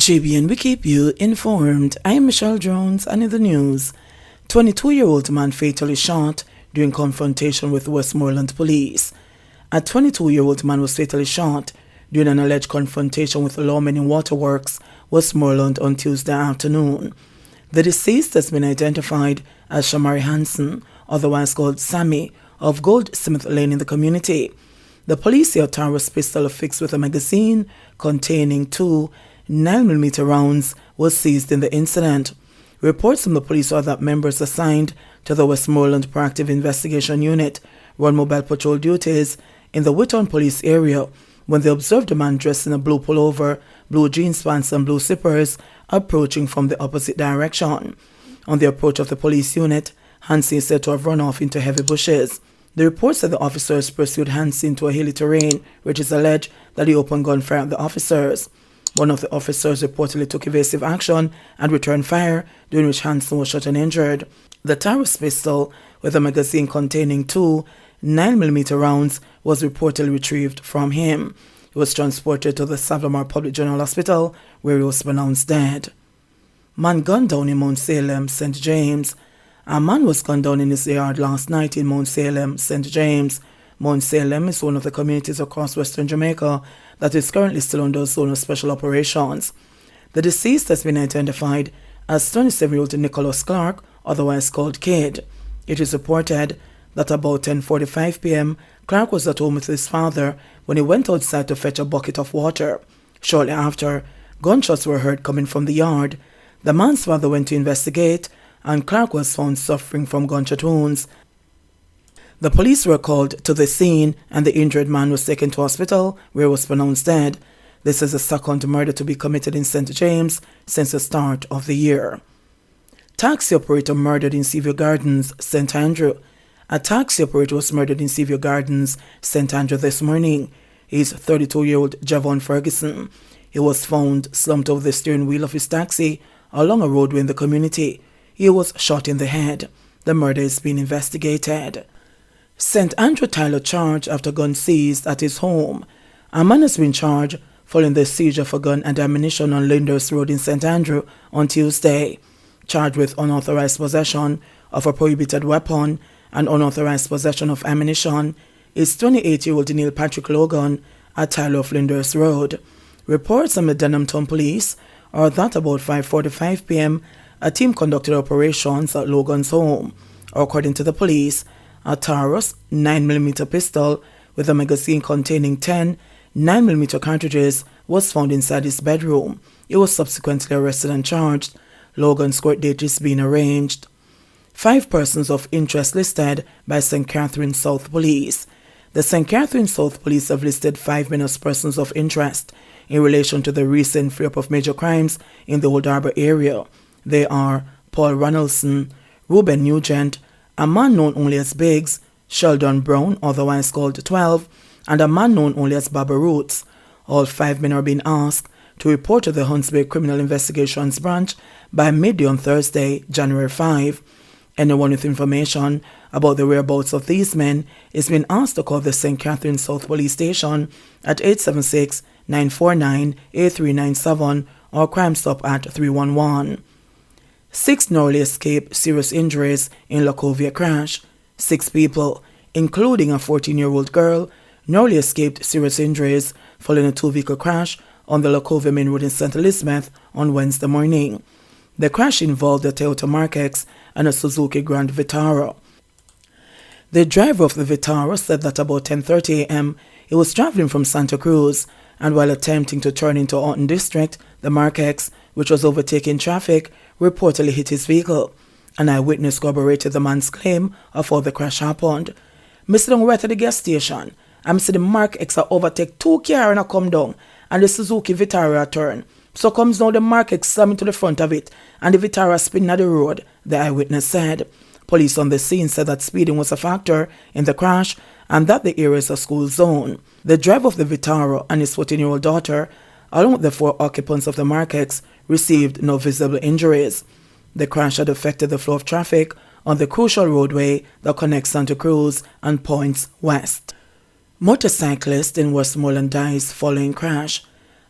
JBNN, we keep you informed. I am Michelle Jones, and in the news, 22-year-old man fatally shot during confrontation with Westmoreland police. A 22-year-old man was fatally shot during an alleged confrontation with lawmen in Waterworks, Westmoreland on Tuesday afternoon. The deceased has been identified as Shamari Hansen, otherwise called Sammy, of Goldsmith Lane in the community. The police say a Taurus pistol affixed with a magazine containing two 9mm rounds was seized in the incident. Reports from the police are that members assigned to the Westmoreland Proactive Investigation Unit run mobile patrol duties in the Whitton police area when they observed a man dressed in a blue pullover, blue jeans pants and blue slippers approaching from the opposite direction. On the approach of the police unit, Hansen is said to have run off into heavy bushes. The report said the officers pursued Hansen to a hilly terrain, which is alleged that he opened gunfire at the officers. One of the officers reportedly took evasive action and returned fire, during which Hansen was shot and injured. The Taurus pistol, with a magazine containing two 9mm rounds, was reportedly retrieved from him. He was transported to the Salem Public General Hospital, where he was pronounced dead. Man gunned down in Mount Salem, St. James. A man was gunned down in his yard last night in Mount Salem, St. James. Mount Salem is one of the communities across western Jamaica that is currently still under a zone of special operations. The deceased has been identified as 27-year-old Nicholas Clark, otherwise called Kid. It is reported that about 10:45 p.m., Clark was at home with his father when he went outside to fetch a bucket of water. Shortly after, gunshots were heard coming from the yard. The man's father went to investigate, and Clark was found suffering from gunshot wounds. The police were called to the scene, and the injured man was taken to hospital, where he was pronounced dead. This is the second murder to be committed in St. James since the start of the year. Taxi operator murdered in Seaview Gardens, St. Andrew. A taxi operator was murdered in Seaview Gardens, St. Andrew this morning. He is 32-year-old Javon Ferguson. He was found slumped over the steering wheel of his taxi along a roadway in the community. He was shot in the head. The murder is being investigated. St. Andrew Tyler charged after gun seized at his home. A man has been charged following the seizure of a gun and ammunition on Linders Road in St. Andrew on Tuesday. Charged with unauthorized possession of a prohibited weapon and unauthorized possession of ammunition is 28-year-old Neil Patrick Logan at Tyler of Linders Road. Reports from the Denham Town Police are that about 5:45 p.m., a team conducted operations at Logan's home. According to the police, a Taurus 9mm pistol with a magazine containing 10 9mm cartridges was found inside his bedroom. He was subsequently arrested and charged. Logan's court date is being arranged. 5 persons of interest listed by St. Catherine South Police. The St. Catherine South Police have listed 5 men as persons of interest in relation to the recent flare-up of major crimes in the Old Harbour area. They are Paul Ronaldson, Ruben Nugent, a man known only as Biggs, Sheldon Brown, otherwise called 12, and a man known only as Baba Roots. All 5 men are being asked to report to the Hunts Bay Criminal Investigations Branch by midday on Thursday, January 5. Anyone with information about the whereabouts of these men is being asked to call the St. Catherine South Police Station at 876-949-8397 or Crime Stop at 311. 6 narrowly escaped serious injuries in Lacovia crash. 6 people, including a 14-year-old girl, narrowly escaped serious injuries following a 2-vehicle crash on the Lacovia Main Road in St. Elizabeth on Wednesday morning. The crash involved a Toyota Mark X and a Suzuki Grand Vitara. The driver of the Vitara said that about 10:30 a.m. he was traveling from Santa Cruz, and while attempting to turn into Orton District, the Mark X, which was overtaking traffic, reportedly hit his vehicle. An eyewitness corroborated the man's claim of how the crash happened. "Mr. Down right at the gas station. I'm see the Mark X overtake 2 cars and I come down, and the Suzuki Vitara turn. So comes now the Mark X slamming to the front of it, and the Vitara spinning at the road," the eyewitness said. Police on the scene said that speeding was a factor in the crash and that the area is a school zone. The driver of the Vitara and his 14-year-old daughter, along with the 4 occupants of the Mark X, received no visible injuries. The crash had affected the flow of traffic on the crucial roadway that connects Santa Cruz and points west. Motorcyclist in Westmoreland dies following crash.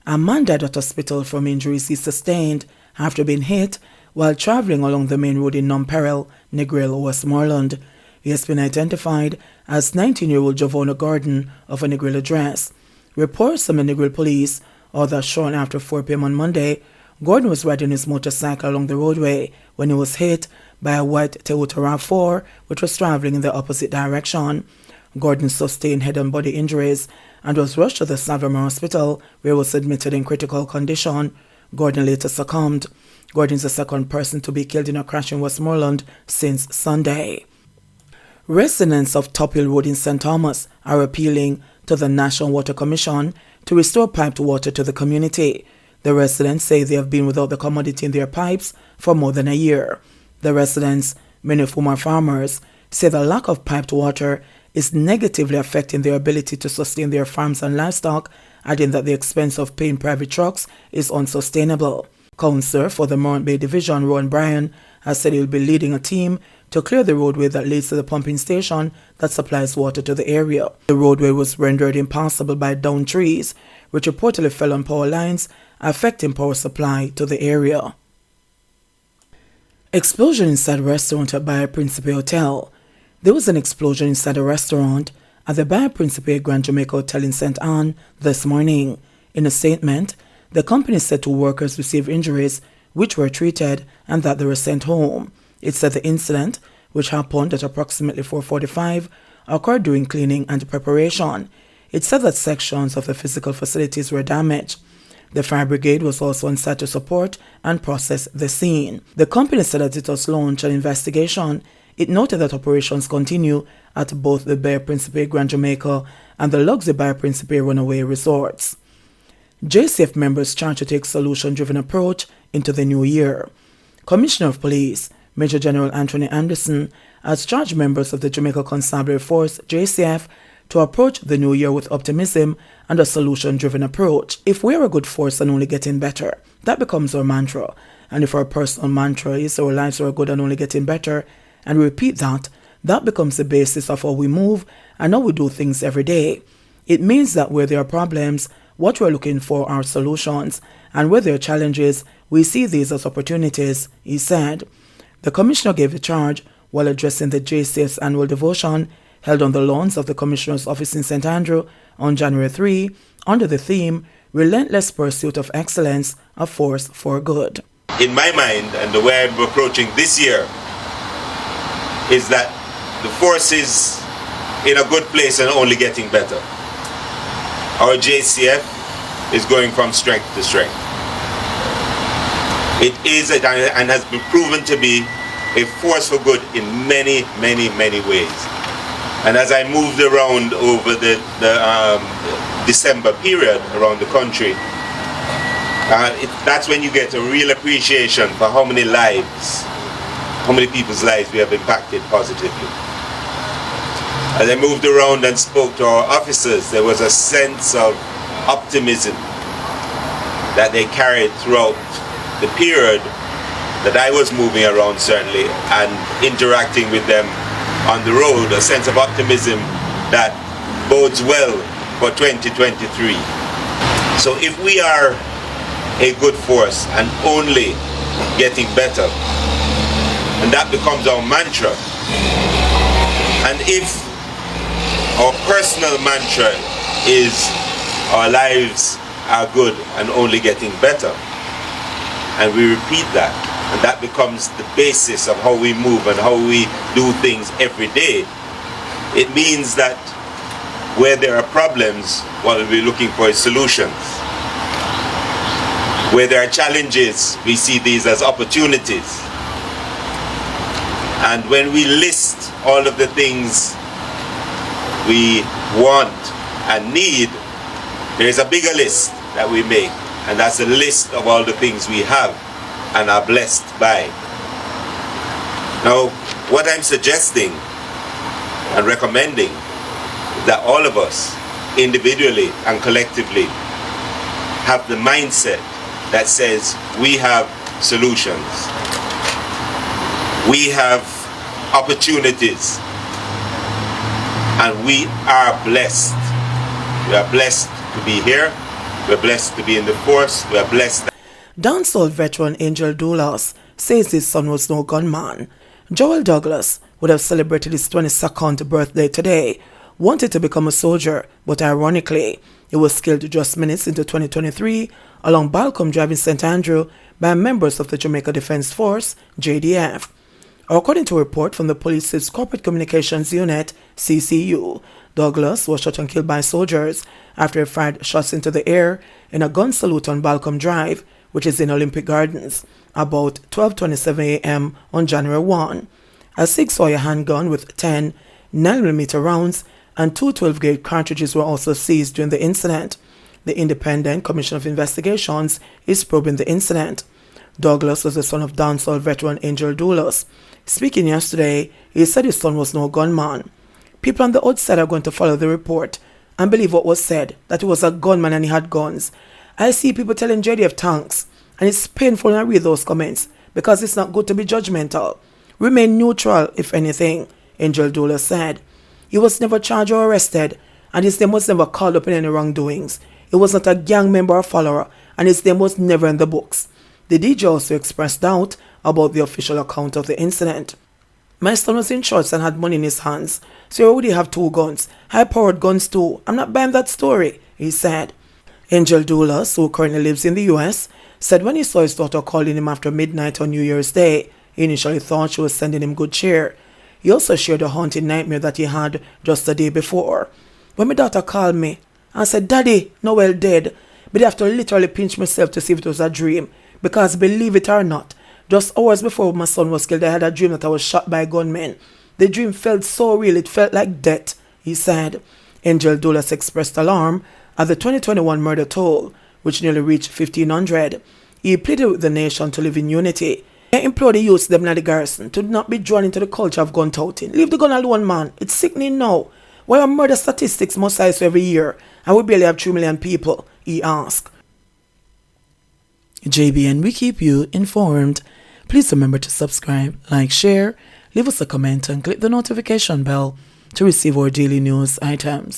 A man died at hospital from injuries he sustained after being hit while traveling along the main road in Nonpareil, Negril, Westmoreland. He has been identified as 19-year-old Javona Gordon of a Negril address. Reports from the Negril police are that shortly after 4 p.m. on Monday, Gordon was riding his motorcycle along the roadway when he was hit by a white Toyota RAV4 which was traveling in the opposite direction. Gordon sustained head and body injuries and was rushed to the Salem hospital where he was admitted in critical condition. Gordon later succumbed. Gordon is the second person to be killed in a crash in Westmoreland since Sunday. Residents of Top Hill Road in St. Thomas are appealing to the National Water Commission to restore piped water to the community. The residents say they have been without the commodity in their pipes for more than a year. The residents, many of whom are farmers, say the lack of piped water is negatively affecting their ability to sustain their farms and livestock, adding that the expense of paying private trucks is unsustainable. Councillor for the Morant Bay Division, Rowan Bryan, has said he will be leading a team to clear the roadway that leads to the pumping station that supplies water to the area. The roadway was rendered impassable by downed trees, which reportedly fell on power lines, affecting power supply to the area. Explosion inside a restaurant at Bayer Principe Hotel. There was an explosion inside a restaurant at the Bayer Principe Grand Jamaica Hotel in St. Anne this morning. In a statement, the company said two workers received injuries which were treated and that they were sent home. It said the incident, which happened at approximately 4:45, occurred during cleaning and preparation. It said that sections of the physical facilities were damaged. The fire brigade was also on site to support and process the scene. The company said that it has launched an investigation. It noted that operations continue at both the Bayer Principe Grand Jamaica and the Luxury Bayer Principe Runaway Resorts. JCF members charged to take solution-driven approach into the new year. Commissioner of Police, Major General Anthony Anderson, has charged members of the Jamaica Constabulary Force, JCF, to approach the new year with optimism and a solution-driven approach. If we're a good force and only getting better, that becomes our mantra. And if our personal mantra is our lives are good and only getting better, and we repeat that, that becomes the basis of how we move and how we do things every day. It means that where there are problems, what we're looking for are solutions, and where there are challenges, we see these as opportunities, he said. The Commissioner gave the charge while addressing the JCF's annual devotion held on the lawns of the Commissioner's office in St. Andrew on January 3, under the theme, Relentless Pursuit of Excellence, a Force for Good. In my mind, and the way I'm approaching this year, is that the force is in a good place and only getting better. Our JCF is going from strength to strength. It is and has been proven to be a force for good in many, many, many ways. And as I moved around over the December period around the country, that's when you get a real appreciation for how many lives, how many people's lives we have impacted positively. As I moved around and spoke to our officers, there was a sense of optimism that they carried throughout the period that I was moving around, certainly, and interacting with them on the road, a sense of optimism that bodes well for 2023. So if we are a good force and only getting better, and that becomes our mantra, and if our personal mantra is our lives are good and only getting better, and we repeat that, and that becomes the basis of how we move and how we do things every day, it means that where there are problems, what we'll be looking for is solutions. Where there are challenges, we see these as opportunities. And when we list all of the things we want and need, there is a bigger list that we make, and that's a list of all the things we have and are blessed by. Now, what I'm suggesting and recommending is that all of us, individually and collectively, have the mindset that says we have solutions, we have opportunities, and we are blessed. We are blessed to be here. We're blessed to be in the force. We're blessed. Dancehall veteran Angel Doolas says his son was no gunman. Joel Douglas would have celebrated his 22nd birthday today, wanted to become a soldier, but ironically, he was killed just minutes into 2023 along Balcombe Drive in St. Andrew by members of the Jamaica Defence Force, JDF. According to a report from the police's Corporate Communications Unit, CCU, Douglas was shot and killed by soldiers after he fired shots into the air in a gun salute on Balcombe Drive, which is in Olympic Gardens, about 12:27 a.m. on January 1. A 6-Hoyer handgun with 10 9mm rounds and 2 12-gauge cartridges were also seized during the incident. The Independent Commission of Investigations is probing the incident. Douglas was the son of dancehall veteran Angel Doolas. Speaking yesterday, he said his son was no gunman. People on the outside are going to follow the report and believe what was said, that he was a gunman and he had guns. I see people telling JDF thanks, and it's painful when I read those comments because it's not good to be judgmental. Remain neutral, if anything, Angel Doolas said. He was never charged or arrested, and his name was never called up in any wrongdoings. He was not a gang member or follower, and his name was never in the books. The DJ also expressed doubt about the official account of the incident. My son was in shorts and had money in his hands, so why would he have 2 guns? High-powered guns too. I'm not buying that story, he said. Angel Doolas, who currently lives in the US, said when he saw his daughter calling him after midnight on New Year's Day, he initially thought she was sending him good cheer. He also shared a haunting nightmare that he had just the day before. When my daughter called me and said, "Daddy, Noel dead," but I have to literally pinch myself to see if it was a dream, because believe it or not, just hours before my son was killed, I had a dream that I was shot by gunmen. The dream felt so real, it felt like death, he said. Angel Doolas expressed alarm at the 2021 murder toll, which nearly reached 1,500. He pleaded with the nation to live in unity. He implored the youths them in the garrison to not be drawn into the culture of gun toting. Leave the gun alone, man. It's sickening now. Why are murder statistics must rise every year and we barely have 3 million people? He asked. JBN, we keep you informed. Please remember to subscribe, like, share, leave us a comment and click the notification bell to receive our daily news items.